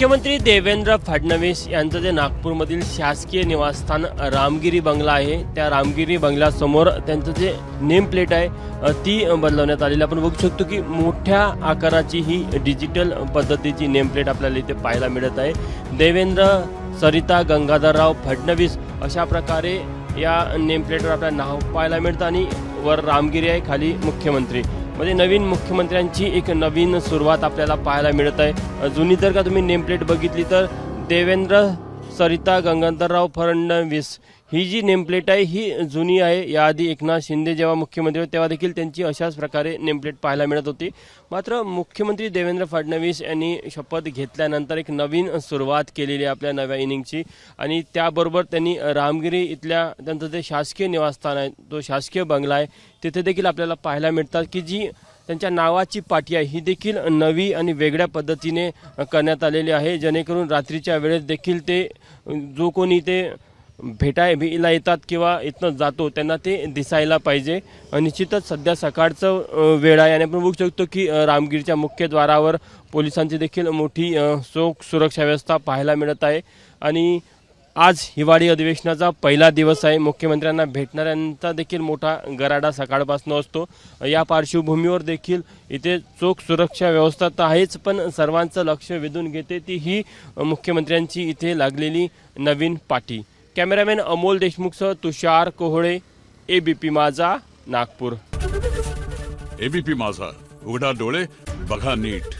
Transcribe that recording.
मुख्यमंत्री देवेंद्र फडणवीस यांचं जे नागपूरमधील शासकीय निवासस्थान रामगिरी बंगला आहे, त्या रामगिरी बंगल्यासमोर त्यांचं जे नेम प्लेट आहे ती बदलवण्यात आलेली आपण बघू शकतो की मोठ्या आकाराची ही डिजिटल पद्धतीची नेम प्लेट आपल्याला इथे पाहायला मिळत आहे। देवेंद्र सरिता गंगाधरराव फडणवीस अशा प्रकारे या नेम प्लेटवर आपल्याला नाव पाहायला मिळतं आणि वर रामगिरी आहे, खाली मुख्यमंत्री। म्हणजे नवीन मुख्यमंत्र्यांची एक नवीन सुरुवात आपल्याला पाहायला मिळत आहे। जुनी जर का तुम्ही नेम प्लेट बघितली तर देवेंद्र सरिता गंगाधरराव फडणवीस ही जी नेम प्लेट आहे ही जुनी आहे। याआधी एकनाथ शिंदे जेव्हा मुख्यमंत्री होते तेव्हा देखील त्यांची अशाच प्रकारे नेम प्लेट पाहायला मिळत होती। मात्र मुख्यमंत्री देवेंद्र फडणवीस यांनी शपथ घेतल्यानंतर एक नवीन सुरुवात केलेली आहे आपल्या नव्या इनिंगची आणि त्याबरोबर त्यांनी रामगिरी इथल्या त्यांचं जे शासकीय निवासस्थान आहे, तो शासकीय बंगला आहे, तिथे देखील आपल्याला पाहायला मिळतात की जी त्यांच्या नावाची पाटी आहे ही देखील नवी आणि वेगळ्या पद्धतीने करण्यात आलेली आहे, जेणेकरून रात्रीच्या वेळेस देखील ते जो कोणी ते भेटायला येतात किंवा इथनं जातो त्यांना ते दिसायला पाहिजे। निश्चितच सध्या सकाळचं वेळ आहे आणि आपण बघू शकतो की रामगिरीच्या मुख्य द्वारावर पोलिसांची देखील मोठी चोख सुरक्षा व्यवस्था पाहायला मिळत आहे आणि आज हिवाळी अधिवेशनाचा पहिला दिवस आहे। मुख्यमंत्र्यांना भेटणाऱ्यांचा देखील मोठा गराडा सकाळपासून असतो। या पार्श्वभूमीवर देखील इथे चोख सुरक्षा व्यवस्था तर आहेच, पण सर्वांचं लक्ष वेधून घेते ती ही मुख्यमंत्र्यांची इथे लागलेली नवीन पाटी। कॅमेरामॅन अमोल देशमुखसह तुषार कोहळे, एबीपी माझा, नागपूर। एबीपी माझा, उघडा डोळे बघा नीट।